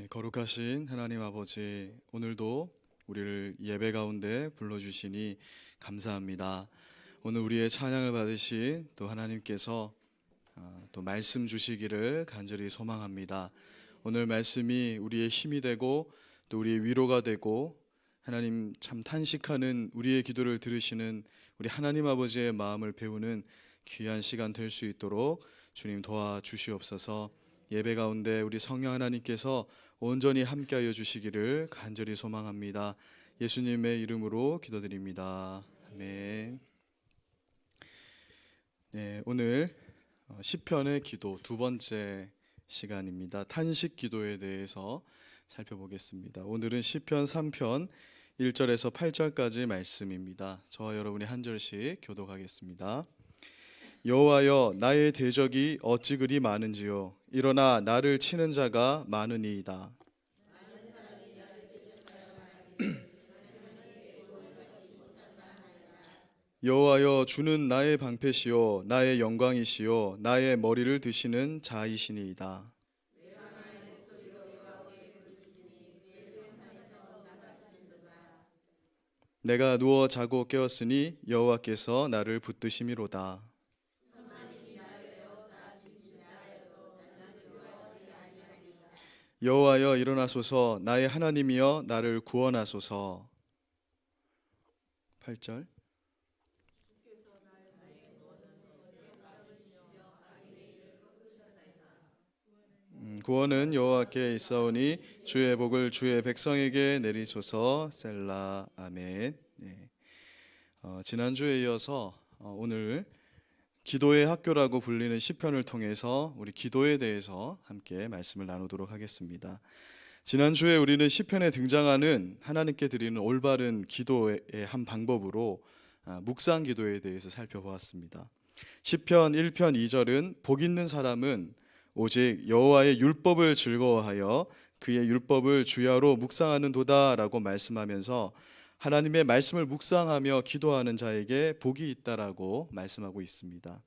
거룩하신 하나님 아버지, 오늘도 우리를 예배 가운데 불러주시니 감사합니다. 오늘 우리의 찬양을 받으신 또 하나님께서 또 말씀 주시기를 간절히 소망합니다. 오늘 말씀이 우리의 힘이 되고 또 우리의 위로가 되고 하나님 참 탄식하는 우리의 기도를 들으시는 우리 하나님 아버지의 마음을 배우는 귀한 시간 될 수 있도록 주님 도와주시옵소서. 예배 가운데 우리 성령 하나님께서 온전히 함께하여 주시기를 간절히 소망합니다. 예수님의 이름으로 기도드립니다. 아멘. 네, 오늘 시편의 기도 두 번째 시간입니다. 탄식 기도에 대해서 살펴보겠습니다. 오늘은 시편 3편 1절에서 8절까지 말씀입니다. 저와 여러분이 한 절씩 교독하겠습니다. 여호와여, 나의 대적이 어찌 그리 많은지요. 일어나 나를 치는 자가 많으니이다. 여호와여, 주는 나의 방패시요 나의 영광이시요 나의 머리를 드시는 자이시니이다. 내가 누워 자고 깨었으니 여호와께서 나를 붙드심이로다. 여호와여, 일어나소서. 나의 하나님이여, 나를 구원하소서. 8절. 구원은 여호와께 있사오니 주의 복을 주의 백성에게 내리소서. 셀라. 아멘. 네. 지난주에 이어서 오늘 기도의 학교라고 불리는 시편을 통해서 우리 기도에 대해서 함께 말씀을 나누도록 하겠습니다. 지난주에 우리는 시편에 등장하는 하나님께 드리는 올바른 기도의 한 방법으로 묵상 기도에 대해서 살펴보았습니다. 시편 1편 2절은 복 있는 사람은 오직 여호와의 율법을 즐거워하여 그의 율법을 주야로 묵상하는 도다라고 말씀하면서 하나님의 말씀을 묵상하며 기도하는 자에게 복이 있다라고 말씀하고 있습니다.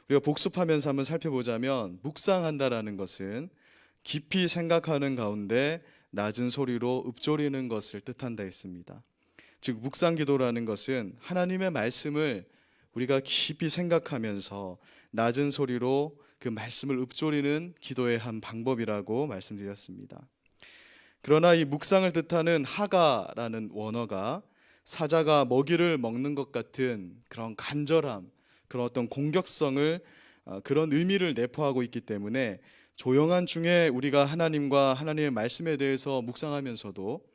우리가 복습하면서 한번 살펴보자면 묵상한다라는 것은 깊이 생각하는 가운데 낮은 소리로 읊조리는 것을 뜻한다 했습니다. 즉 묵상기도라는 것은 하나님의 말씀을 우리가 깊이 생각하면서 낮은 소리로 그 말씀을 읊조리는 기도의 한 방법이라고 말씀드렸습니다. 그러나 이 묵상을 뜻하는 하가라는 원어가 사자가 먹이를 먹는 것 같은 그런 간절함, 그런 어떤 공격성을 그런 의미를 내포하고 있기 때문에 조용한 중에 우리가 하나님과 하나님의 말씀에 대해서 묵상하면서도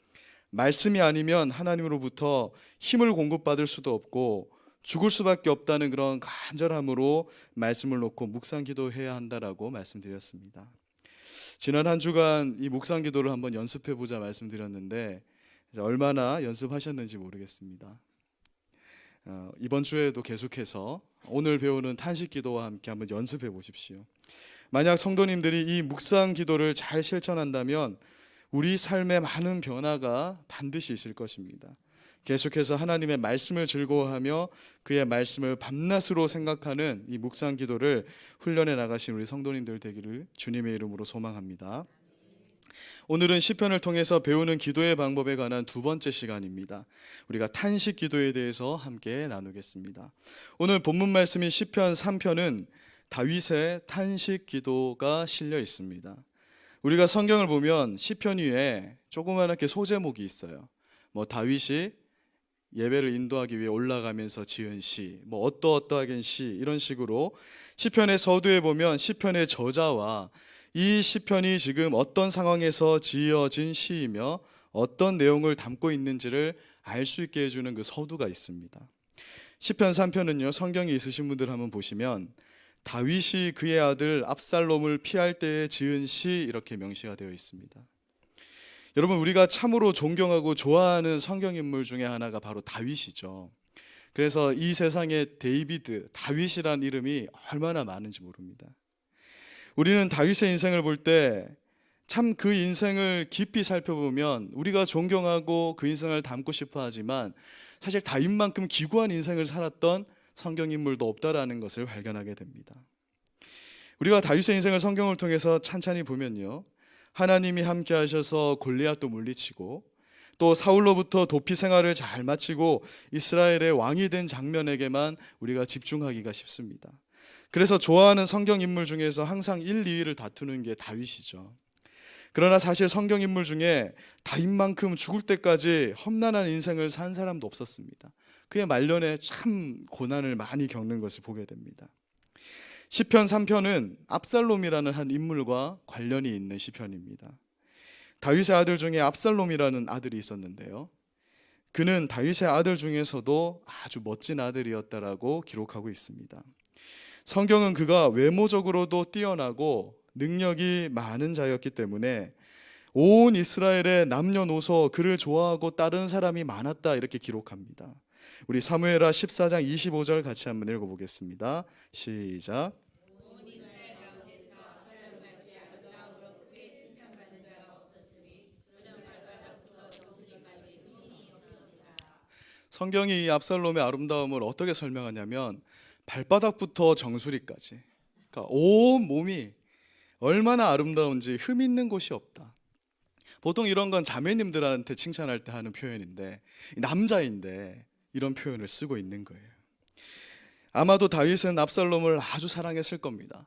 말씀이 아니면 하나님으로부터 힘을 공급받을 수도 없고 죽을 수밖에 없다는 그런 간절함으로 말씀을 놓고 묵상 기도해야 한다라고 말씀드렸습니다. 지난 한 주간 이 묵상 기도를 한번 연습해 보자 말씀드렸는데 얼마나 연습하셨는지 모르겠습니다. 이번 주에도 계속해서 오늘 배우는 탄식 기도와 함께 한번 연습해 보십시오. 만약 성도님들이 이 묵상 기도를 잘 실천한다면 우리 삶에 많은 변화가 반드시 있을 것입니다. 계속해서 하나님의 말씀을 즐거워하며 그의 말씀을 밤낮으로 생각하는 이 묵상 기도를 훈련해 나가신 우리 성도님들 되기를 주님의 이름으로 소망합니다. 오늘은 시편을 통해서 배우는 기도의 방법에 관한 두 번째 시간입니다. 우리가 탄식 기도에 대해서 함께 나누겠습니다. 오늘 본문 말씀인 시편 3편은 다윗의 탄식 기도가 실려 있습니다. 우리가 성경을 보면 시편 위에 조그맣게 소제목이 있어요. 다윗이 예배를 인도하기 위해 올라가면서 지은 시, 어떠하긴 시, 이런 식으로 시편의 서두에 보면 시편의 저자와 이 시편이 지금 어떤 상황에서 지어진 시이며 어떤 내용을 담고 있는지를 알 수 있게 해주는 그 서두가 있습니다. 시편 3편은요, 성경에 있으신 분들 한번 보시면 다윗이 그의 아들 압살롬을 피할 때에 지은 시, 이렇게 명시가 되어 있습니다. 여러분, 우리가 참으로 존경하고 좋아하는 성경인물 중에 하나가 바로 다윗이죠. 그래서 이 세상에 다윗이란 이름이 얼마나 많은지 모릅니다. 우리는 다윗의 인생을 볼 때 참 그 인생을 깊이 살펴보면 우리가 존경하고 그 인생을 담고 싶어 하지만 사실 다윗만큼 기구한 인생을 살았던 성경인물도 없다라는 것을 발견하게 됩니다. 우리가 다윗의 인생을 성경을 통해서 찬찬히 보면요, 하나님이 함께 하셔서 골리앗도 물리치고 또 사울로부터 도피 생활을 잘 마치고 이스라엘의 왕이 된 장면에게만 우리가 집중하기가 쉽습니다. 그래서 좋아하는 성경 인물 중에서 항상 1, 2위를 다투는 게 다윗이죠. 그러나 사실 성경 인물 중에 다윗만큼 죽을 때까지 험난한 인생을 산 사람도 없었습니다. 그의 말년에 참 고난을 많이 겪는 것을 보게 됩니다. 시편 3편은 압살롬이라는 한 인물과 관련이 있는 시편입니다. 다윗의 아들 중에 압살롬이라는 아들이 있었는데요, 그는 다윗의 아들 중에서도 아주 멋진 아들이었다라고 기록하고 있습니다. 성경은 그가 외모적으로도 뛰어나고 능력이 많은 자였기 때문에 온 이스라엘의 남녀노소 그를 좋아하고 따르는 사람이 많았다, 이렇게 기록합니다. 우리 사무엘하 14장 25절 같이 한번 읽어보겠습니다. 시작. 성경이 이 압살롬의 아름다움을 어떻게 설명하냐면 발바닥부터 정수리까지, 그러니까 온 몸이 얼마나 아름다운지 흠 있는 곳이 없다. 보통 이런 건 자매님들한테 칭찬할 때 하는 표현인데, 남자인데 이런 표현을 쓰고 있는 거예요. 아마도 다윗은 압살롬을 아주 사랑했을 겁니다.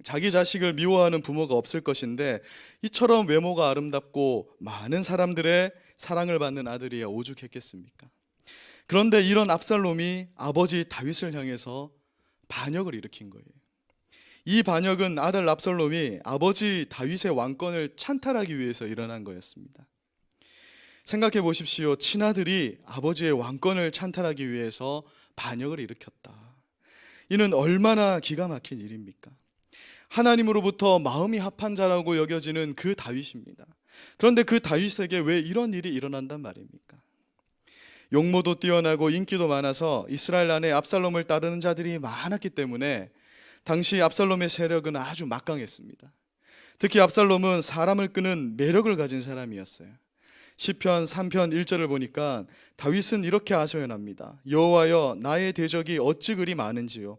자기 자식을 미워하는 부모가 없을 것인데 이처럼 외모가 아름답고 많은 사람들의 사랑을 받는 아들이야 오죽했겠습니까? 그런데 이런 압살롬이 아버지 다윗을 향해서 반역을 일으킨 거예요. 이 반역은 아들 압살롬이 아버지 다윗의 왕권을 찬탈하기 위해서 일어난 거였습니다. 생각해 보십시오. 친아들이 아버지의 왕권을 찬탈하기 위해서 반역을 일으켰다. 이는 얼마나 기가 막힌 일입니까? 하나님으로부터 마음이 합한 자라고 여겨지는 그 다윗입니다. 그런데 그 다윗에게 왜 이런 일이 일어난단 말입니까? 용모도 뛰어나고 인기도 많아서 이스라엘 안에 압살롬을 따르는 자들이 많았기 때문에 당시 압살롬의 세력은 아주 막강했습니다. 특히 압살롬은 사람을 끄는 매력을 가진 사람이었어요. 시편 3편 1절을 보니까 다윗은 이렇게 하소연합니다. 여호와여, 나의 대적이 어찌 그리 많은지요.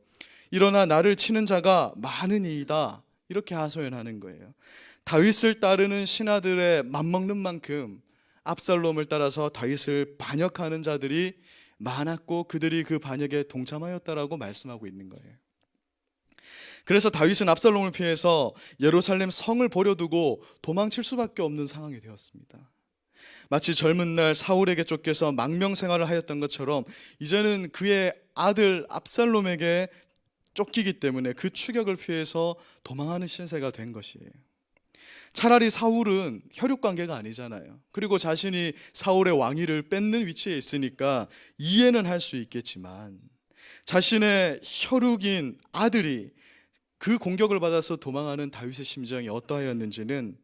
일어나 나를 치는 자가 많으니이다. 이렇게 하소연하는 거예요. 다윗을 따르는 신하들의 맘먹는 만큼 압살롬을 따라서 다윗을 반역하는 자들이 많았고 그들이 그 반역에 동참하였다라고 말씀하고 있는 거예요. 그래서 다윗은 압살롬을 피해서 예루살렘 성을 버려두고 도망칠 수밖에 없는 상황이 되었습니다. 마치 젊은 날 사울에게 쫓겨서 망명생활을 하였던 것처럼 이제는 그의 아들 압살롬에게 쫓기기 때문에 그 추격을 피해서 도망하는 신세가 된 것이에요. 차라리 사울은 혈육관계가 아니잖아요. 그리고 자신이 사울의 왕위를 뺏는 위치에 있으니까 이해는 할 수 있겠지만 자신의 혈육인 아들이 그 공격을 받아서 도망하는 다윗의 심정이 어떠하였는지는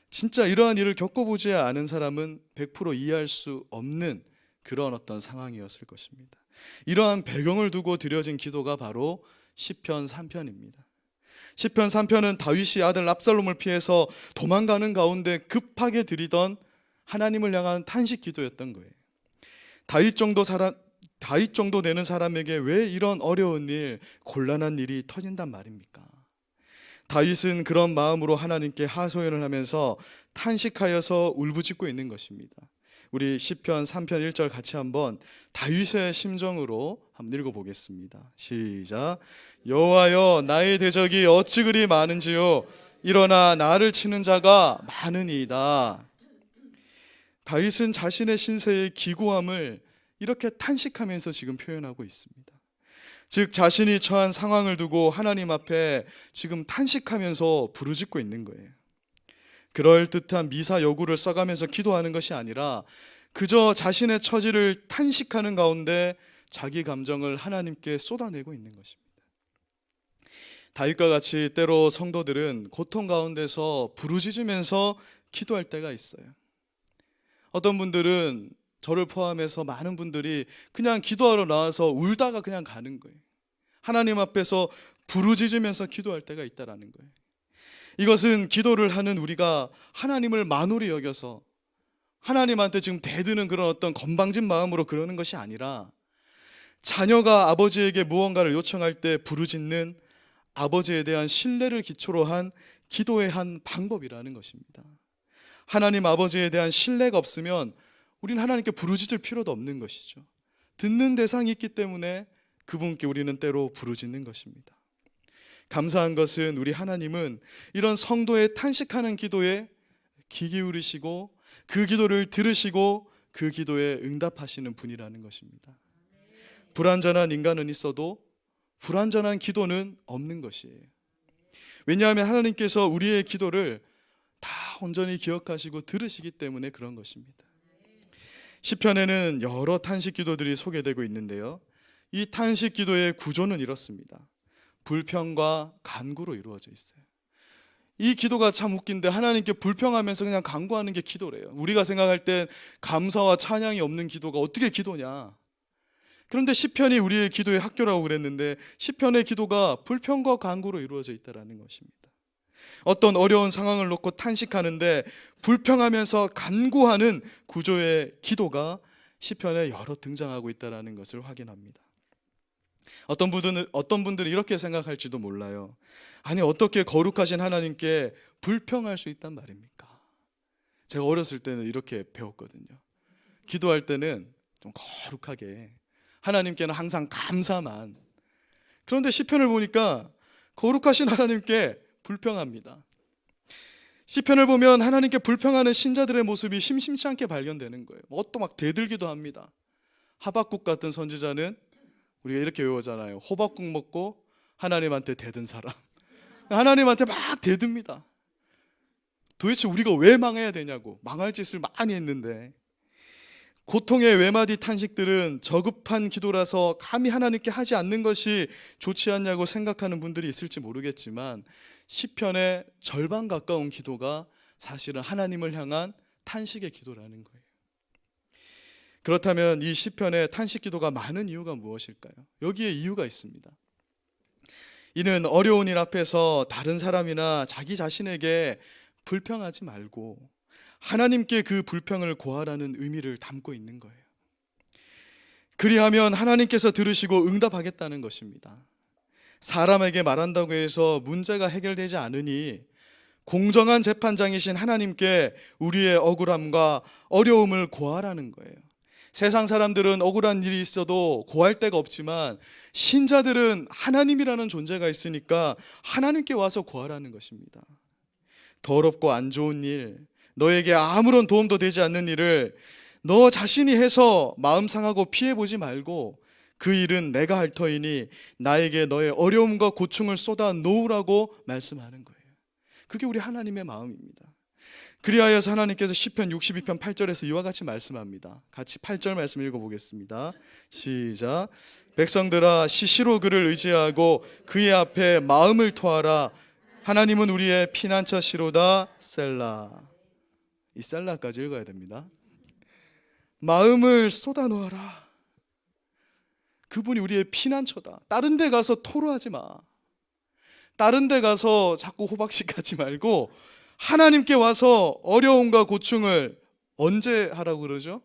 진짜 이러한 일을 겪어보지 않은 사람은 100% 이해할 수 없는 그런 어떤 상황이었을 것입니다. 이러한 배경을 두고 드려진 기도가 바로 시편 3편입니다. 시편 3편은 다윗이 아들 압살롬을 피해서 도망가는 가운데 급하게 드리던 하나님을 향한 탄식 기도였던 거예요. 다윗 정도 되는 사람에게 왜 이런 어려운 일, 곤란한 일이 터진단 말입니까? 다윗은 그런 마음으로 하나님께 하소연을 하면서 탄식하여서 울부짖고 있는 것입니다. 우리 시편 3편 1절 같이 한번 다윗의 심정으로 한번 읽어보겠습니다. 시작. 여호와여, 나의 대적이 어찌 그리 많은지요. 일어나 나를 치는 자가 많으니이다. 다윗은 자신의 신세의 기구함을 이렇게 탄식하면서 지금 표현하고 있습니다. 즉 자신이 처한 상황을 두고 하나님 앞에 지금 탄식하면서 부르짖고 있는 거예요. 그럴듯한 미사 여구를 써가면서 기도하는 것이 아니라 그저 자신의 처지를 탄식하는 가운데 자기 감정을 하나님께 쏟아내고 있는 것입니다. 다윗과 같이 때로 성도들은 고통 가운데서 부르짖으면서 기도할 때가 있어요. 어떤 분들은 저를 포함해서 많은 분들이 그냥 기도하러 나와서 울다가 그냥 가는 거예요. 하나님 앞에서 부르짖으면서 기도할 때가 있다라는 거예요. 이것은 기도를 하는 우리가 하나님을 만홀히 여겨서 하나님한테 지금 대드는 그런 어떤 건방진 마음으로 그러는 것이 아니라 자녀가 아버지에게 무언가를 요청할 때 부르짖는 아버지에 대한 신뢰를 기초로 한 기도의 한 방법이라는 것입니다. 하나님 아버지에 대한 신뢰가 없으면 우리는 하나님께 부르짖을 필요도 없는 것이죠. 듣는 대상이 있기 때문에 그분께 우리는 때로 부르짖는 것입니다. 감사한 것은 우리 하나님은 이런 성도의 탄식하는 기도에 귀 기울이시고 그 기도를 들으시고 그 기도에 응답하시는 분이라는 것입니다. 불완전한 인간은 있어도 불완전한 기도는 없는 것이에요. 왜냐하면 하나님께서 우리의 기도를 다 온전히 기억하시고 들으시기 때문에 그런 것입니다. 시편에는 여러 탄식 기도들이 소개되고 있는데요, 이 탄식 기도의 구조는 이렇습니다. 불평과 간구로 이루어져 있어요. 이 기도가 참 웃긴데 하나님께 불평하면서 그냥 간구하는 게 기도래요. 우리가 생각할 땐 감사와 찬양이 없는 기도가 어떻게 기도냐. 그런데 시편이 우리의 기도의 학교라고 그랬는데 시편의 기도가 불평과 간구로 이루어져 있다는 것입니다. 어떤 어려운 상황을 놓고 탄식하는데 불평하면서 간구하는 구조의 기도가 시편에 여러 등장하고 있다는 것을 확인합니다. 어떤 분들은 이렇게 생각할지도 몰라요. 아니, 어떻게 거룩하신 하나님께 불평할 수 있단 말입니까? 제가 어렸을 때는 이렇게 배웠거든요. 기도할 때는 좀 거룩하게, 하나님께는 항상 감사만. 그런데 시편을 보니까 거룩하신 하나님께 불평합니다. 시편을 보면 하나님께 불평하는 신자들의 모습이 심심치 않게 발견되는 거예요. 또 막 대들기도 합니다. 하박국 같은 선지자는 우리가 이렇게 외우잖아요. 호박국 먹고 하나님한테 대든 사람. 하나님한테 막 대듭니다. 도대체 우리가 왜 망해야 되냐고, 망할 짓을 많이 했는데. 고통의 외마디 탄식들은 저급한 기도라서 감히 하나님께 하지 않는 것이 좋지 않냐고 생각하는 분들이 있을지 모르겠지만 시편의 절반 가까운 기도가 사실은 하나님을 향한 탄식의 기도라는 거예요. 그렇다면 이 시편의 탄식 기도가 많은 이유가 무엇일까요? 여기에 이유가 있습니다. 이는 어려운 일 앞에서 다른 사람이나 자기 자신에게 불평하지 말고 하나님께 그 불평을 고하라는 의미를 담고 있는 거예요. 그리하면 하나님께서 들으시고 응답하겠다는 것입니다. 사람에게 말한다고 해서 문제가 해결되지 않으니 공정한 재판장이신 하나님께 우리의 억울함과 어려움을 고하라는 거예요. 세상 사람들은 억울한 일이 있어도 고할 데가 없지만 신자들은 하나님이라는 존재가 있으니까 하나님께 와서 고하라는 것입니다. 더럽고 안 좋은 일, 너에게 아무런 도움도 되지 않는 일을 너 자신이 해서 마음 상하고 피해보지 말고 그 일은 내가 할 터이니 나에게 너의 어려움과 고충을 쏟아 놓으라고 말씀하는 거예요. 그게 우리 하나님의 마음입니다. 그리하여서 하나님께서 시편 62편 8절에서 이와 같이 말씀합니다. 같이 8절 말씀 읽어보겠습니다. 시작. 백성들아, 시시로 그를 의지하고 그의 앞에 마음을 토하라. 하나님은 우리의 피난처시로다. 셀라. 이 셀라까지 읽어야 됩니다. 마음을 쏟아 놓아라. 그분이 우리의 피난처다. 다른 데 가서 토로하지 마. 다른 데 가서 자꾸 호박식 하지 말고 하나님께 와서 어려움과 고충을 언제 하라고 그러죠?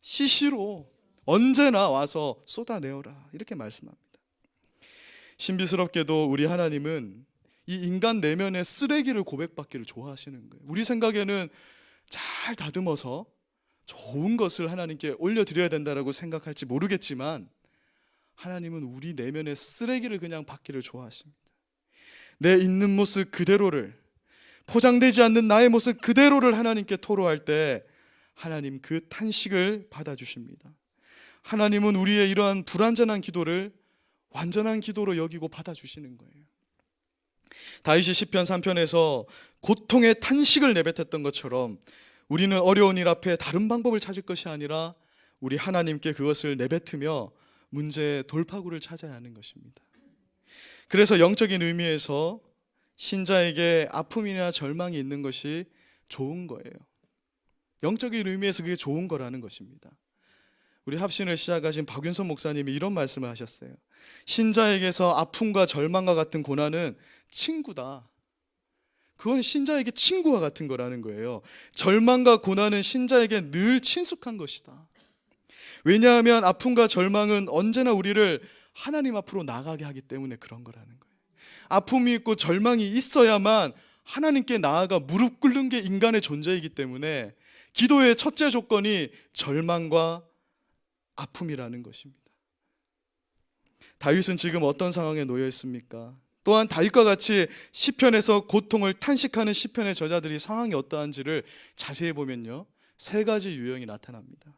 시시로 언제나 와서 쏟아내어라. 이렇게 말씀합니다. 신비스럽게도 우리 하나님은 이 인간 내면의 쓰레기를 고백받기를 좋아하시는 거예요. 우리 생각에는 잘 다듬어서 좋은 것을 하나님께 올려드려야 된다고 생각할지 모르겠지만 하나님은 우리 내면의 쓰레기를 그냥 받기를 좋아하십니다. 내 있는 모습 그대로를, 포장되지 않는 나의 모습 그대로를 하나님께 토로할 때 하나님 그 탄식을 받아주십니다. 하나님은 우리의 이러한 불완전한 기도를 완전한 기도로 여기고 받아주시는 거예요. 다윗이 시편 3편에서 고통의 탄식을 내뱉었던 것처럼 우리는 어려운 일 앞에 다른 방법을 찾을 것이 아니라 우리 하나님께 그것을 내뱉으며 문제의 돌파구를 찾아야 하는 것입니다. 그래서 영적인 의미에서 신자에게 아픔이나 절망이 있는 것이 좋은 거예요. 영적인 의미에서 그게 좋은 거라는 것입니다. 우리 합신을 시작하신 박윤선 목사님이 이런 말씀을 하셨어요. 신자에게서 아픔과 절망과 같은 고난은 친구다. 그건 신자에게 친구와 같은 거라는 거예요. 절망과 고난은 신자에게 늘 친숙한 것이다. 왜냐하면 아픔과 절망은 언제나 우리를 하나님 앞으로 나가게 하기 때문에 그런 거라는 거예요. 아픔이 있고 절망이 있어야만 하나님께 나아가 무릎 꿇는 게 인간의 존재이기 때문에 기도의 첫째 조건이 절망과 아픔이라는 것입니다. 다윗은 지금 어떤 상황에 놓여 있습니까? 또한 다윗과 같이 시편에서 고통을 탄식하는 시편의 저자들이 상황이 어떠한지를 자세히 보면요, 세 가지 유형이 나타납니다.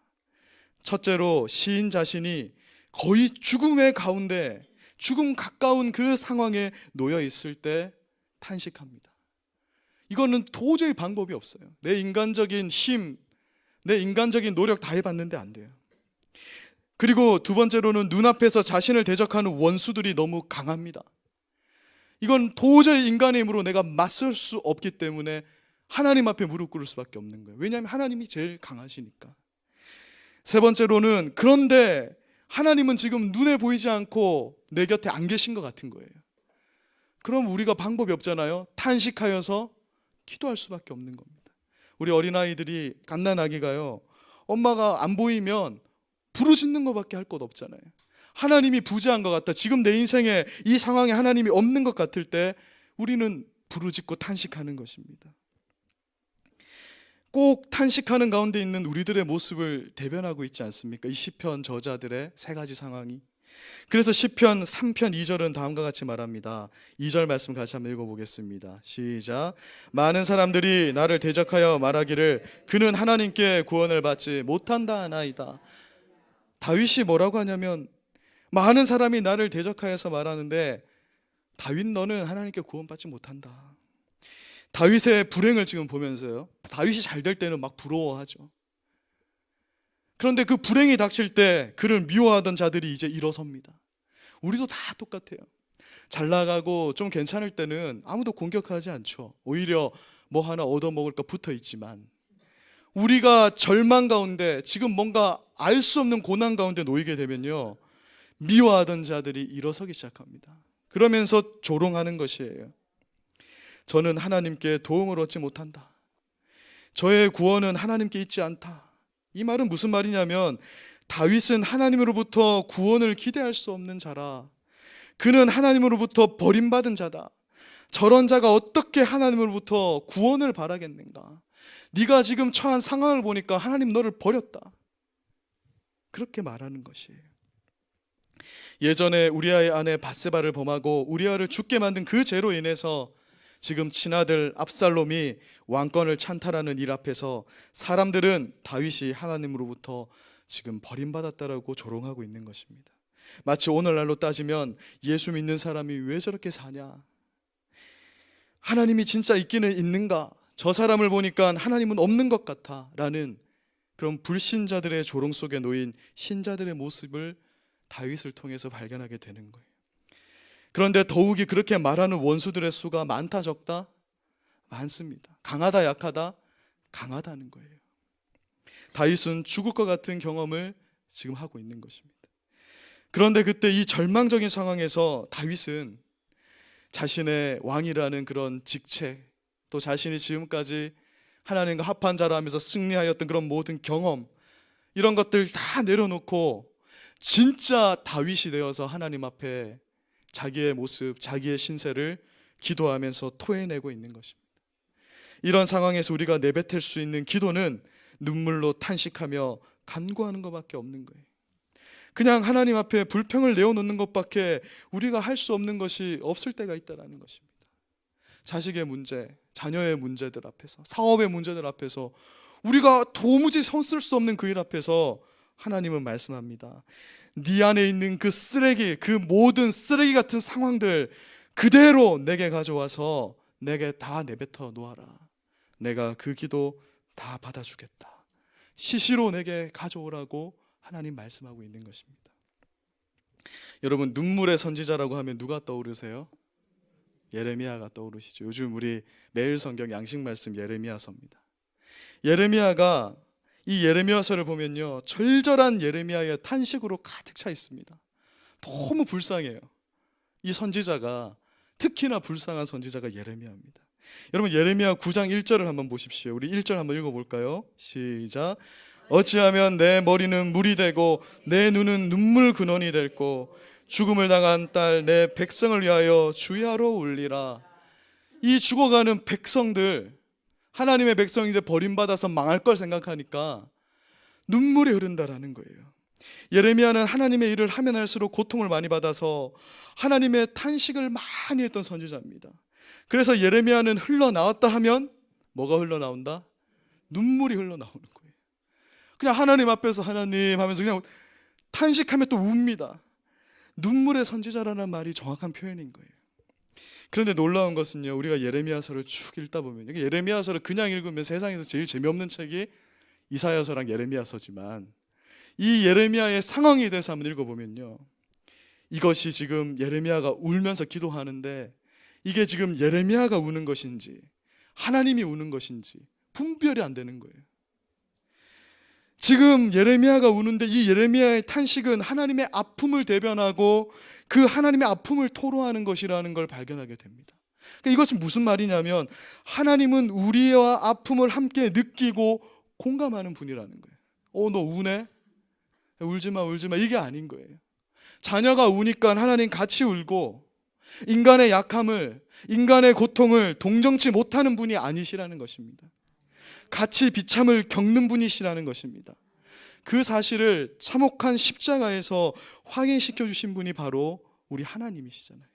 첫째로 시인 자신이 거의 죽음의 가운데, 죽음 가까운 그 상황에 놓여 있을 때 탄식합니다. 이거는 도저히 방법이 없어요. 내 인간적인 힘, 내 인간적인 노력 다 해봤는데 안 돼요. 그리고 두 번째로는 눈앞에서 자신을 대적하는 원수들이 너무 강합니다. 이건 도저히 인간의 힘으로 내가 맞설 수 없기 때문에 하나님 앞에 무릎 꿇을 수밖에 없는 거예요. 왜냐하면 하나님이 제일 강하시니까. 세 번째로는 그런데 하나님은 지금 눈에 보이지 않고 내 곁에 안 계신 것 같은 거예요. 그럼 우리가 방법이 없잖아요. 탄식하여서 기도할 수밖에 없는 겁니다. 우리 어린아이들이 갓난아기가요, 엄마가 안 보이면 부르짖는 것밖에 할 것 없잖아요. 하나님이 부재한 것 같다, 지금 내 인생에 이 상황에 하나님이 없는 것 같을 때 우리는 부르짖고 탄식하는 것입니다. 꼭 탄식하는 가운데 있는 우리들의 모습을 대변하고 있지 않습니까? 이 시편 저자들의 세 가지 상황이. 그래서 시편 3편 2절은 다음과 같이 말합니다. 2절 말씀 같이 한번 읽어보겠습니다. 시작. 많은 사람들이 나를 대적하여 말하기를 그는 하나님께 구원을 받지 못한다 하나이다. 다윗이 뭐라고 하냐면, 많은 사람이 나를 대적하여서 말하는데 다윗 너는 하나님께 구원받지 못한다. 다윗의 불행을 지금 보면서요, 다윗이 잘 될 때는 막 부러워하죠. 그런데 그 불행이 닥칠 때 그를 미워하던 자들이 이제 일어섭니다. 우리도 다 똑같아요. 잘 나가고 좀 괜찮을 때는 아무도 공격하지 않죠. 오히려 뭐 하나 얻어먹을까 붙어 있지만, 우리가 절망 가운데, 지금 뭔가 알 수 없는 고난 가운데 놓이게 되면요, 미워하던 자들이 일어서기 시작합니다. 그러면서 조롱하는 것이에요. 저는 하나님께 도움을 얻지 못한다. 저의 구원은 하나님께 있지 않다. 이 말은 무슨 말이냐면, 다윗은 하나님으로부터 구원을 기대할 수 없는 자라. 그는 하나님으로부터 버림받은 자다. 저런 자가 어떻게 하나님으로부터 구원을 바라겠는가? 네가 지금 처한 상황을 보니까 하나님 너를 버렸다. 그렇게 말하는 것이에요. 예전에 우리아의 아내 밧세바를 범하고 우리아를 죽게 만든 그 죄로 인해서 지금 친아들 압살롬이 왕권을 찬탈하는 일 앞에서 사람들은 다윗이 하나님으로부터 지금 버림받았다라고 조롱하고 있는 것입니다. 마치 오늘날로 따지면 예수 믿는 사람이 왜 저렇게 사냐? 하나님이 진짜 있기는 있는가? 저 사람을 보니까 하나님은 없는 것 같아 라는 그런 불신자들의 조롱 속에 놓인 신자들의 모습을 다윗을 통해서 발견하게 되는 거예요. 그런데 더욱이 그렇게 말하는 원수들의 수가 많다 적다? 많습니다. 강하다 약하다? 강하다는 거예요. 다윗은 죽을 것 같은 경험을 지금 하고 있는 것입니다. 그런데 그때 이 절망적인 상황에서 다윗은 자신의 왕이라는 그런 직책, 또 자신이 지금까지 하나님과 합한 자라 하면서 승리하였던 그런 모든 경험, 이런 것들 다 내려놓고 진짜 다윗이 되어서 하나님 앞에 자기의 모습, 자기의 신세를 기도하면서 토해내고 있는 것입니다. 이런 상황에서 우리가 내뱉을 수 있는 기도는 눈물로 탄식하며 간구하는 것밖에 없는 거예요. 그냥 하나님 앞에 불평을 내어놓는 것밖에 우리가 할 수 없는 것이 없을 때가 있다는 것입니다. 자식의 문제, 자녀의 문제들 앞에서, 사업의 문제들 앞에서, 우리가 도무지 손쓸 수 없는 그 일 앞에서 하나님은 말씀합니다. 네 안에 있는 그 쓰레기, 그 모든 쓰레기 같은 상황들 그대로 내게 가져와서 내게 다 내뱉어 놓아라. 내가 그 기도 다 받아주겠다. 시시로 내게 가져오라고 하나님 말씀하고 있는 것입니다. 여러분, 눈물의 선지자라고 하면 누가 떠오르세요? 예레미야가 떠오르시죠. 요즘 우리 매일 성경 양식 말씀 예레미야서입니다. 예레미야가, 이 예레미야서를 보면요, 절절한 예레미야의 탄식으로 가득 차 있습니다. 너무 불쌍해요. 이 선지자가, 특히나 불쌍한 선지자가 예레미야입니다. 여러분, 예레미야 9장 1절을 한번 보십시오. 우리 1절 한번 읽어볼까요? 시작. 어찌하면 내 머리는 물이 되고 내 눈은 눈물 근원이 됐고 죽음을 당한 딸 내 백성을 위하여 주야로 울리라. 이 죽어가는 백성들, 하나님의 백성인데 버림받아서 망할 걸 생각하니까 눈물이 흐른다라는 거예요. 예레미야는 하나님의 일을 하면 할수록 고통을 많이 받아서 하나님의 탄식을 많이 했던 선지자입니다. 그래서 예레미야는 흘러나왔다 하면 뭐가 흘러나온다? 눈물이 흘러나오는 거예요. 그냥 하나님 앞에서 하나님 하면서 그냥 탄식하며 또 웁니다. 눈물의 선지자라는 말이 정확한 표현인 거예요. 그런데 놀라운 것은요, 우리가 예레미야서를 쭉 읽다 보면, 예레미야서를 그냥 읽으면 세상에서 제일 재미없는 책이 이사야서랑 예레미야서지만, 이 예레미야의 상황에 대해서 한번 읽어보면요, 이것이 지금 예레미야가 울면서 기도하는데 이게 지금 예레미야가 우는 것인지 하나님이 우는 것인지 분별이 안 되는 거예요. 지금 예레미야가 우는데 이 예레미야의 탄식은 하나님의 아픔을 대변하고 그 하나님의 아픔을 토로하는 것이라는 걸 발견하게 됩니다. 그러니까 이것은 무슨 말이냐면 하나님은 우리와 아픔을 함께 느끼고 공감하는 분이라는 거예요. 너 우네? 울지 마, 울지 마. 이게 아닌 거예요. 자녀가 우니까 하나님 같이 울고 인간의 약함을, 인간의 고통을 동정치 못하는 분이 아니시라는 것입니다. 같이 비참을 겪는 분이시라는 것입니다. 그 사실을 참혹한 십자가에서 확인시켜 주신 분이 바로 우리 하나님이시잖아요.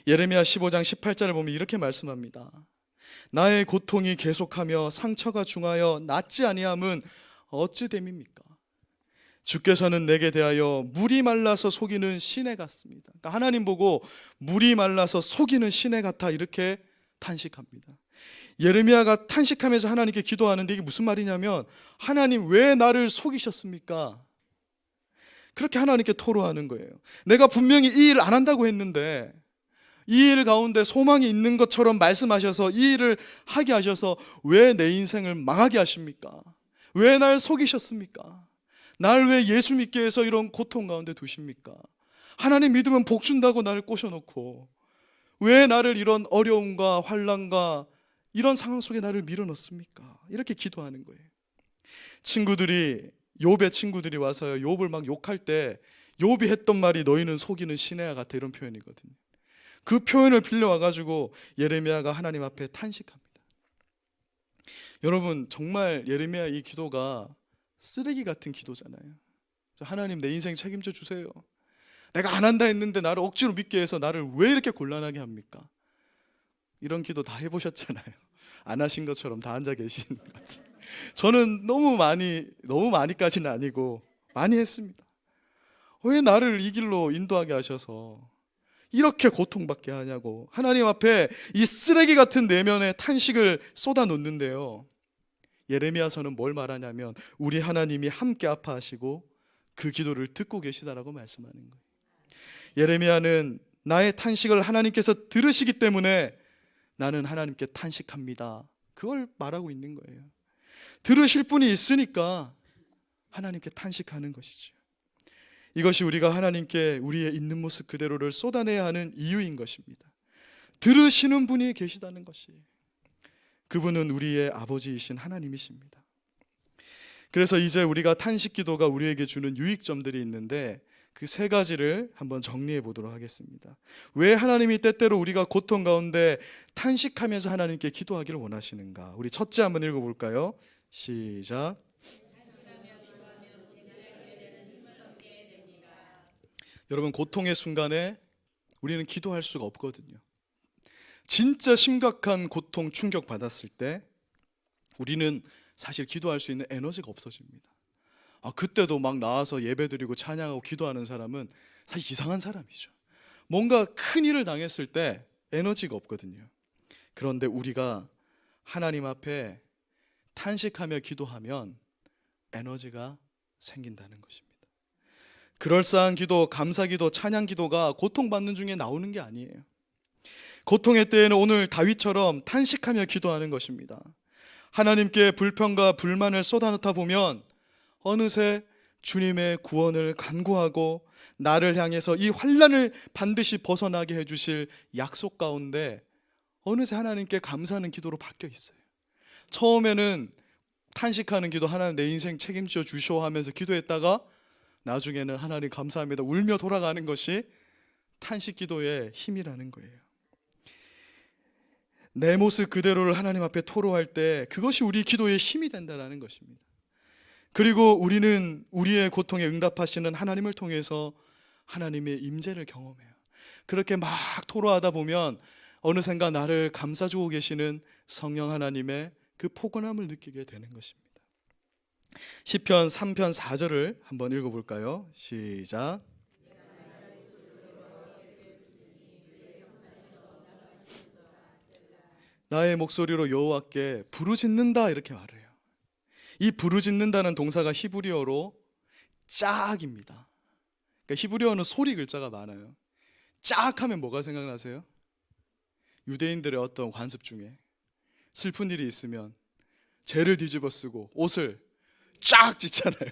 예레미야 15장 18절을 보면 이렇게 말씀합니다. 나의 고통이 계속하며 상처가 중하여 낫지 아니함은 어찌 됨입니까? 주께서는 내게 대하여 물이 말라서 속이는 시내 같습니다. 그러니까 하나님 보고 물이 말라서 속이는 시내 같아 이렇게 탄식합니다. 예레미야가 탄식하면서 하나님께 기도하는데 이게 무슨 말이냐면 하나님 왜 나를 속이셨습니까? 그렇게 하나님께 토로하는 거예요. 내가 분명히 이 일을 안 한다고 했는데 이 일 가운데 소망이 있는 것처럼 말씀하셔서 이 일을 하게 하셔서 왜 내 인생을 망하게 하십니까? 왜 날 속이셨습니까? 날 왜 예수 믿게 해서 이런 고통 가운데 두십니까? 하나님 믿으면 복 준다고 나를 꼬셔놓고 왜 나를 이런 어려움과 환난과 이런 상황 속에 나를 밀어넣습니까? 이렇게 기도하는 거예요. 욥의 친구들이 와서 욥을 막 욕할 때 욥이 했던 말이 너희는 속이는 시내와 같아 이런 표현이거든요. 그 표현을 빌려와가지고 예레미야가 하나님 앞에 탄식합니다. 여러분 정말 예레미야 이 기도가 쓰레기 같은 기도잖아요. 하나님 내 인생 책임져 주세요. 내가 안 한다 했는데 나를 억지로 믿게 해서 나를 왜 이렇게 곤란하게 합니까? 이런 기도 다 해보셨잖아요. 안 하신 것처럼 다 앉아 계시는 것 같아요. 저는 너무 많이까지는 아니고 많이 했습니다. 왜 나를 이 길로 인도하게 하셔서 이렇게 고통받게 하냐고 하나님 앞에 이 쓰레기 같은 내면의 탄식을 쏟아놓는데요, 예레미야서는 뭘 말하냐면 우리 하나님이 함께 아파하시고 그 기도를 듣고 계시다라고 말씀하는 거예요. 예레미야는 나의 탄식을 하나님께서 들으시기 때문에 나는 하나님께 탄식합니다, 그걸 말하고 있는 거예요. 들으실 분이 있으니까 하나님께 탄식하는 것이죠. 이것이 우리가 하나님께 우리의 있는 모습 그대로를 쏟아내야 하는 이유인 것입니다. 들으시는 분이 계시다는 것이, 그분은 우리의 아버지이신 하나님이십니다. 그래서 이제 우리가 탄식 기도가 우리에게 주는 유익점들이 있는데 그 세 가지를 한번 정리해 보도록 하겠습니다. 왜 하나님이 때때로 우리가 고통 가운데 탄식하면서 하나님께 기도하기를 원하시는가? 우리 첫째 한번 읽어볼까요? 시작. 여러분 고통의 순간에 우리는 기도할 수가 없거든요. 진짜 심각한 고통 충격 받았을 때 우리는 사실 기도할 수 있는 에너지가 없어집니다. 그때도 막 나와서 예배드리고 찬양하고 기도하는 사람은 사실 이상한 사람이죠. 뭔가 큰 일을 당했을 때 에너지가 없거든요. 그런데 우리가 하나님 앞에 탄식하며 기도하면 에너지가 생긴다는 것입니다. 그럴싸한 기도, 감사 기도, 찬양 기도가 고통받는 중에 나오는 게 아니에요. 고통의 때에는 오늘 다윗처럼 탄식하며 기도하는 것입니다. 하나님께 불평과 불만을 쏟아놓다 보면 어느새 주님의 구원을 간구하고 나를 향해서 이 환난을 반드시 벗어나게 해주실 약속 가운데 어느새 하나님께 감사하는 기도로 바뀌어 있어요. 처음에는 탄식하는 기도, 하나님 내 인생 책임져 주시오 하면서 기도했다가 나중에는 하나님 감사합니다 울며 돌아가는 것이 탄식 기도의 힘이라는 거예요. 내 모습 그대로를 하나님 앞에 토로할 때 그것이 우리 기도의 힘이 된다는 것입니다. 그리고 우리는 우리의 고통에 응답하시는 하나님을 통해서 하나님의 임재를 경험해요. 그렇게 막 토로하다 보면 어느샌가 나를 감싸주고 계시는 성령 하나님의 그 포근함을 느끼게 되는 것입니다. 시편 3편 4절을 한번 읽어볼까요? 시작. 나의 목소리로 여호와께 부르짖는다, 이렇게 말을 해요. 이 부르짖는다는 동사가 히브리어로 짝입니다. 그러니까 히브리어는 소리 글자가 많아요. 짝 하면 뭐가 생각나세요? 유대인들의 어떤 관습 중에 슬픈 일이 있으면 죄를 뒤집어 쓰고 옷을 쫙 찢잖아요.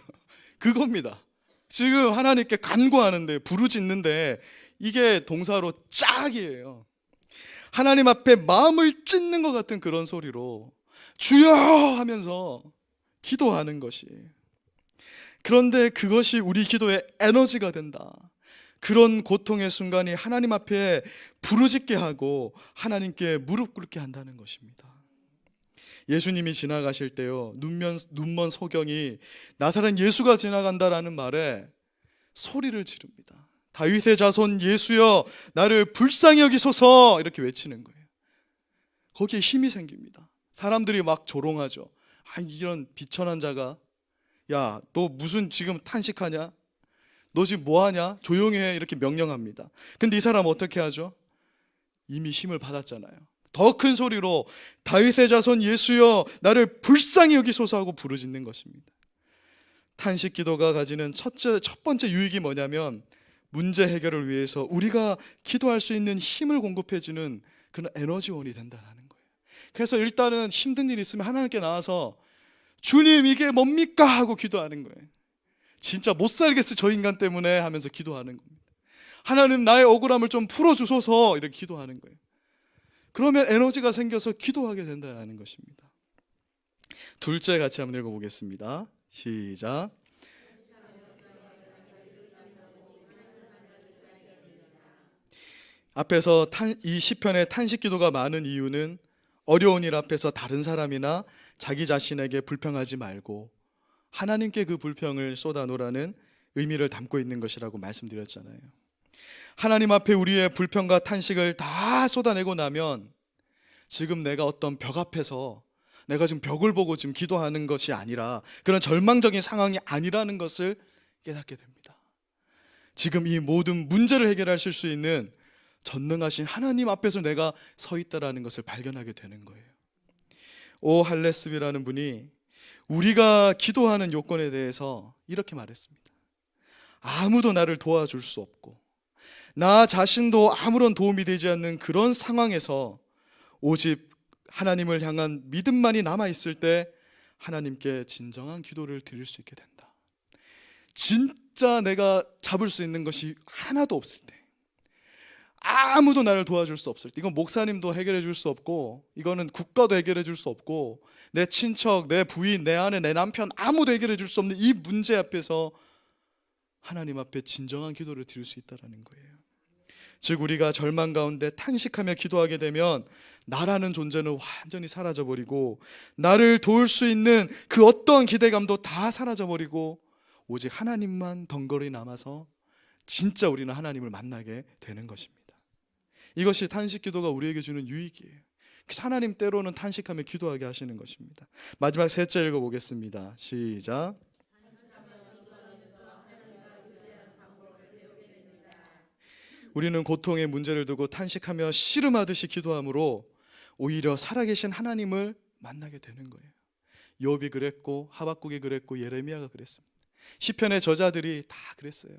그겁니다. 지금 하나님께 간구하는데, 부르짖는데 이게 동사로 짝이에요. 하나님 앞에 마음을 찢는 것 같은 그런 소리로 주여 하면서 기도하는 것이, 그런데 그것이 우리 기도의 에너지가 된다. 그런 고통의 순간이 하나님 앞에 부르짖게 하고 하나님께 무릎 꿇게 한다는 것입니다. 예수님이 지나가실 때요, 눈먼 소경이 나사렛 예수가 지나간다라는 말에 소리를 지릅니다. 다윗의 자손 예수여 나를 불쌍히 여기소서, 이렇게 외치는 거예요. 거기에 힘이 생깁니다. 사람들이 막 조롱하죠. 이런 비천한 자가, 야, 너 무슨 지금 탄식하냐? 너 지금 뭐하냐? 조용히 해, 이렇게 명령합니다. 근데 이 사람 어떻게 하죠? 이미 힘을 받았잖아요. 더 큰 소리로 다윗의 자손 예수여 나를 불쌍히 여기소서 하고 부르짖는 것입니다. 탄식 기도가 가지는 첫 번째 유익이 뭐냐면, 문제 해결을 위해서 우리가 기도할 수 있는 힘을 공급해주는 그런 에너지원이 된다는 거예요. 그래서 일단은 힘든 일이 있으면 하나님께 나와서 주님 이게 뭡니까? 하고 기도하는 거예요. 진짜 못 살겠어 저 인간 때문에 하면서 기도하는 겁니다. 하나님 나의 억울함을 좀 풀어주소서, 이렇게 기도하는 거예요. 그러면 에너지가 생겨서 기도하게 된다는 것입니다. 둘째 같이 한번 읽어보겠습니다. 시작. 앞에서 이 시편의 탄식 기도가 많은 이유는 어려운 일 앞에서 다른 사람이나 자기 자신에게 불평하지 말고 하나님께 그 불평을 쏟아놓으라는 의미를 담고 있는 것이라고 말씀드렸잖아요. 하나님 앞에 우리의 불평과 탄식을 다 쏟아내고 나면 지금 내가 어떤 벽 앞에서 내가 지금 벽을 보고 지금 기도하는 것이 아니라, 그런 절망적인 상황이 아니라는 것을 깨닫게 됩니다. 지금 이 모든 문제를 해결하실 수 있는 전능하신 하나님 앞에서 내가 서 있다라는 것을 발견하게 되는 거예요. 오 할레스비라는 분이 우리가 기도하는 요건에 대해서 이렇게 말했습니다. 아무도 나를 도와줄 수 없고 나 자신도 아무런 도움이 되지 않는 그런 상황에서 오직 하나님을 향한 믿음만이 남아있을 때 하나님께 진정한 기도를 드릴 수 있게 된다. 진짜 내가 잡을 수 있는 것이 하나도 없을 때, 아무도 나를 도와줄 수 없을 때, 이건 목사님도 해결해 줄 수 없고 이거는 국가도 해결해 줄 수 없고 내 친척, 내 부인, 내 아내, 내 남편 아무도 해결해 줄 수 없는 이 문제 앞에서 하나님 앞에 진정한 기도를 드릴 수 있다는 거예요. 즉 우리가 절망 가운데 탄식하며 기도하게 되면 나라는 존재는 완전히 사라져버리고 나를 도울 수 있는 그 어떠한 기대감도 다 사라져버리고 오직 하나님만 덩거리 남아서 진짜 우리는 하나님을 만나게 되는 것입니다. 이것이 탄식 기도가 우리에게 주는 유익이에요. 하나님 때로는 탄식하며 기도하게 하시는 것입니다. 마지막 셋째 읽어보겠습니다. 시작. 우리는 고통의 문제를 두고 탄식하며 씨름하듯이 기도함으로 오히려 살아계신 하나님을 만나게 되는 거예요. 욥이 그랬고 하박국이 그랬고 예레미야가 그랬습니다. 시편의 저자들이 다 그랬어요.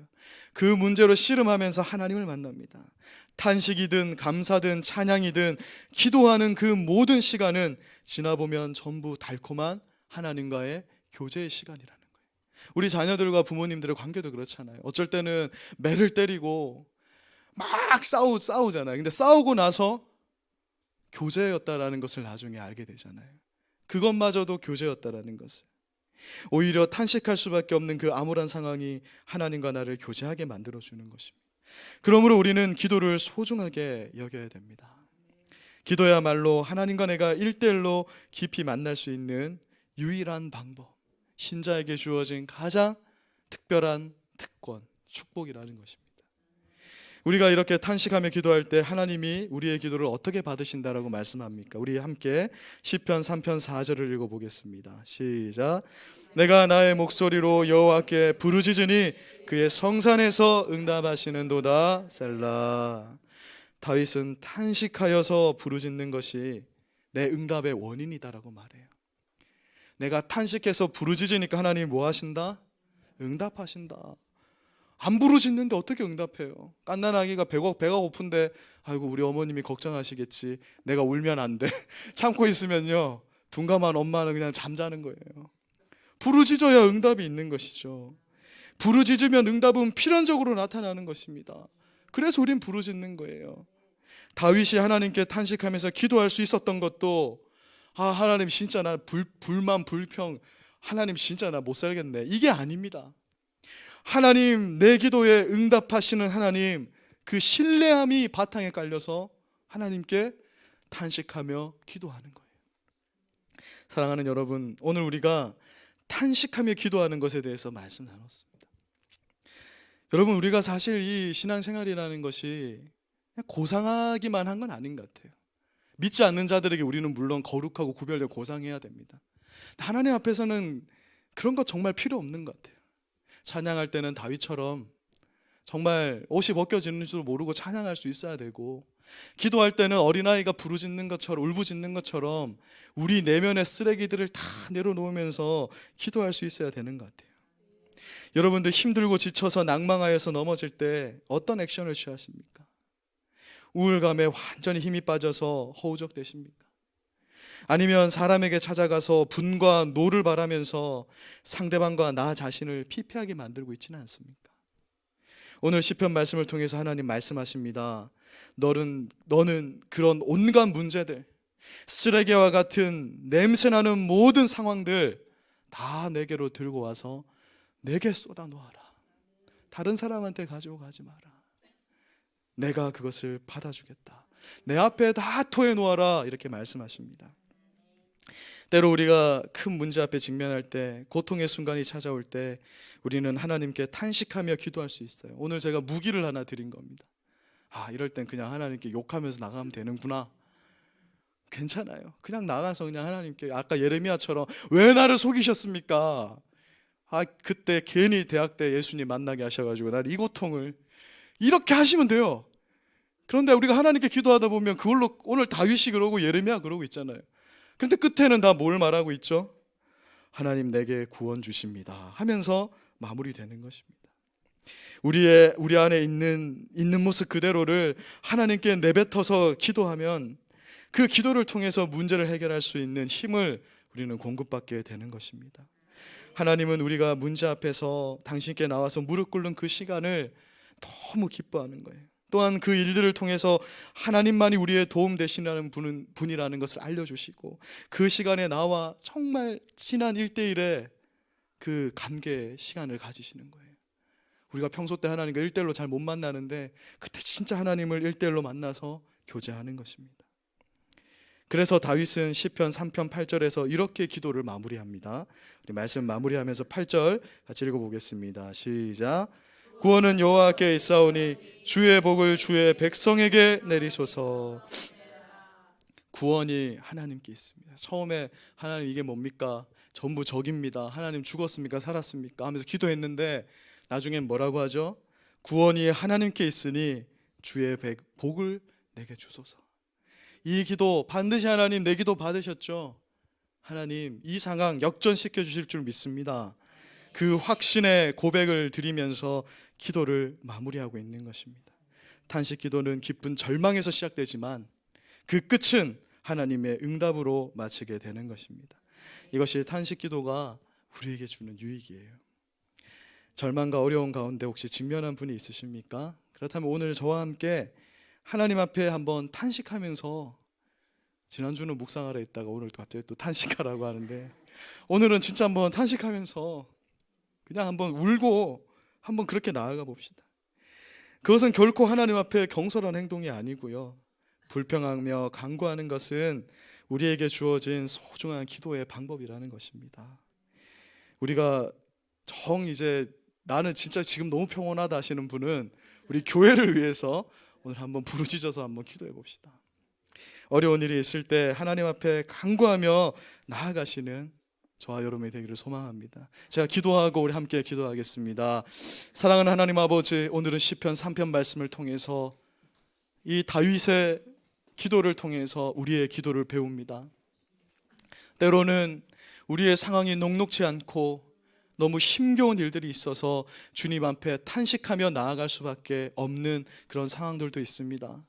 그 문제로 씨름하면서 하나님을 만납니다. 탄식이든 감사든 찬양이든 기도하는 그 모든 시간은 지나보면 전부 달콤한 하나님과의 교제의 시간이라는 거예요. 우리 자녀들과 부모님들의 관계도 그렇잖아요. 어쩔 때는 매를 때리고 막 싸우잖아요. 근데 싸우고 나서 교제였다라는 것을 나중에 알게 되잖아요. 그것마저도 교제였다라는 것을. 오히려 탄식할 수밖에 없는 그 암울한 상황이 하나님과 나를 교제하게 만들어주는 것입니다. 그러므로 우리는 기도를 소중하게 여겨야 됩니다. 기도야말로 하나님과 내가 1대1로 깊이 만날 수 있는 유일한 방법, 신자에게 주어진 가장 특별한 특권, 축복이라는 것입니다. 우리가 이렇게 탄식하며 기도할 때 하나님이 우리의 기도를 어떻게 받으신다라고 말씀합니까? 우리 함께 시편 3편 4절을 읽어보겠습니다. 시작. 내가 나의 목소리로 여호와께 부르짖으니 그의 성산에서 응답하시는도다. 셀라. 다윗은 탄식하여서 부르짖는 것이 내 응답의 원인이다라고 말해요. 내가 탄식해서 부르짖으니까 하나님이 뭐 하신다? 응답하신다. 안 부르짖는데 어떻게 응답해요? 갓난아기가 배가 고픈데 아이고 우리 어머님이 걱정하시겠지, 내가 울면 안 돼 참고 있으면요, 둔감한 엄마는 그냥 잠자는 거예요. 부르짖어야 응답이 있는 것이죠. 부르짖으면 응답은 필연적으로 나타나는 것입니다. 그래서 우린 부르짖는 거예요. 다윗이 하나님께 탄식하면서 기도할 수 있었던 것도 하나님 진짜 나 불만 불평, 하나님 진짜 나 못 살겠네, 이게 아닙니다. 하나님 내 기도에 응답하시는 하나님, 그 신뢰함이 바탕에 깔려서 하나님께 탄식하며 기도하는 거예요. 사랑하는 여러분, 오늘 우리가 탄식하며 기도하는 것에 대해서 말씀 나눴습니다. 여러분, 우리가 사실 이 신앙생활이라는 것이 그냥 고상하기만 한 건 아닌 것 같아요. 믿지 않는 자들에게 우리는 물론 거룩하고 구별되고 고상해야 됩니다. 하나님 앞에서는 그런 거 정말 필요 없는 것 같아요. 찬양할 때는 다윗처럼 정말 옷이 벗겨지는 줄 모르고 찬양할 수 있어야 되고, 기도할 때는 어린아이가 부르짖는 것처럼, 울부짖는 것처럼 우리 내면의 쓰레기들을 다 내려놓으면서 기도할 수 있어야 되는 것 같아요. 여러분들 힘들고 지쳐서 낭망하여서 넘어질 때 어떤 액션을 취하십니까? 우울감에 완전히 힘이 빠져서 허우적대십니까? 아니면 사람에게 찾아가서 분과 노를 바라면서 상대방과 나 자신을 피폐하게 만들고 있지는 않습니까? 오늘 시편 말씀을 통해서 하나님 말씀하십니다. 너는 그런 온갖 문제들, 쓰레기와 같은 냄새나는 모든 상황들 다 내게로 들고 와서 내게 쏟아 놓아라. 다른 사람한테 가지고 가지 마라. 내가 그것을 받아주겠다. 내 앞에 다 토해 놓아라. 이렇게 말씀하십니다. 때로 우리가 큰 문제 앞에 직면할 때, 고통의 순간이 찾아올 때 우리는 하나님께 탄식하며 기도할 수 있어요. 오늘 제가 무기를 하나 드린 겁니다. 이럴 땐 그냥 하나님께 욕하면서 나가면 되는구나. 괜찮아요. 그냥 나가서 그냥 하나님께, 아까 예레미야처럼 왜 나를 속이셨습니까? 그때 괜히 대학 때 예수님 만나게 하셔가지고 날 이 고통을, 이렇게 하시면 돼요. 그런데 우리가 하나님께 기도하다 보면 그걸로 오늘 다윗이 그러고 예레미야 그러고 있잖아요. 그런데 끝에는 다 뭘 말하고 있죠? 하나님 내게 구원 주십니다 하면서 마무리되는 것입니다. 우리 안에 있는 모습 그대로를 하나님께 내뱉어서 기도하면 그 기도를 통해서 문제를 해결할 수 있는 힘을 우리는 공급받게 되는 것입니다. 하나님은 우리가 문제 앞에서 당신께 나와서 무릎 꿇는 그 시간을 너무 기뻐하는 거예요. 또한 그 일들을 통해서 하나님만이 우리의 도움 되시는 분이라는 것을 알려주시고, 그 시간에 나와 정말 친한 1대1의 그 관계 시간을 가지시는 거예요. 우리가 평소 때 하나님과 1대1로 잘 못 만나는데 그때 진짜 하나님을 1대1로 만나서 교제하는 것입니다. 그래서 다윗은 시편 3편 8절에서 이렇게 기도를 마무리합니다. 우리 말씀 마무리하면서 8절 같이 읽어보겠습니다. 시작. 구원은 여호와께 있사오니 주의 복을 주의 백성에게 내리소서. 구원이 하나님께 있습니다. 처음에 하나님 이게 뭡니까? 전부 적입니다. 하나님 죽었습니까? 살았습니까? 하면서 기도했는데 나중엔 뭐라고 하죠? 구원이 하나님께 있으니 주의 복을 내게 주소서. 이 기도 반드시 하나님 내 기도 받으셨죠? 하나님 이 상황 역전시켜 주실 줄 믿습니다. 그 확신의 고백을 드리면서 기도를 마무리하고 있는 것입니다. 탄식 기도는 기쁜 절망에서 시작되지만 그 끝은 하나님의 응답으로 마치게 되는 것입니다. 이것이 탄식 기도가 우리에게 주는 유익이에요. 절망과 어려운 가운데 혹시 직면한 분이 있으십니까? 그렇다면 오늘 저와 함께 하나님 앞에 한번 탄식하면서, 지난주는 묵상하라 했다가 오늘 갑자기 또 탄식하라고 하는데, 오늘은 진짜 한번 탄식하면서 그냥 한번 울고 한번 그렇게 나아가 봅시다. 그것은 결코 하나님 앞에 경솔한 행동이 아니고요, 불평하며 간구하는 것은 우리에게 주어진 소중한 기도의 방법이라는 것입니다. 우리가 이제 나는 진짜 지금 너무 평온하다 하시는 분은 우리 교회를 위해서 오늘 한번 부르짖어서 한번 기도해 봅시다. 어려운 일이 있을 때 하나님 앞에 간구하며 나아가시는 저와 여러분이 되기를 소망합니다. 제가 기도하고 우리 함께 기도하겠습니다. 사랑하는 하나님 아버지, 오늘은 시편 3편 말씀을 통해서 이 다윗의 기도를 통해서 우리의 기도를 배웁니다. 때로는 우리의 상황이 녹록지 않고 너무 힘겨운 일들이 있어서 주님 앞에 탄식하며 나아갈 수밖에 없는 그런 상황들도 있습니다.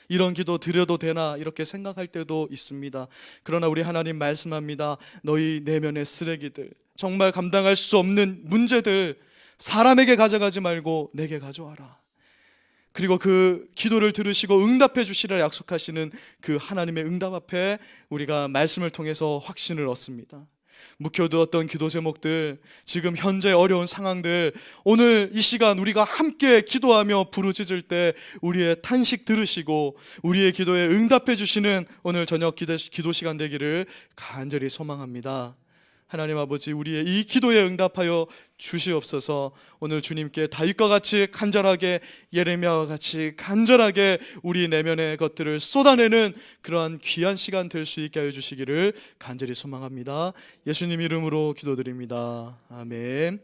이런 기도 드려도 되나 이렇게 생각할 때도 있습니다. 그러나 우리 하나님 말씀합니다. 너희 내면의 쓰레기들, 정말 감당할 수 없는 문제들 사람에게 가져가지 말고 내게 가져와라. 그리고 그 기도를 들으시고 응답해 주시리라 약속하시는 그 하나님의 응답 앞에 우리가 말씀을 통해서 확신을 얻습니다. 묵혀두었던 기도 제목들, 지금 현재 어려운 상황들, 오늘 이 시간 우리가 함께 기도하며 부르짖을 때 우리의 탄식 들으시고 우리의 기도에 응답해 주시는 오늘 저녁 기도 시간 되기를 간절히 소망합니다. 하나님 아버지, 우리의 이 기도에 응답하여 주시옵소서. 오늘 주님께 다윗과 같이 간절하게, 예레미야와 같이 간절하게 우리 내면의 것들을 쏟아내는 그러한 귀한 시간 될 수 있게 하여 주시기를 간절히 소망합니다. 예수님 이름으로 기도드립니다. 아멘.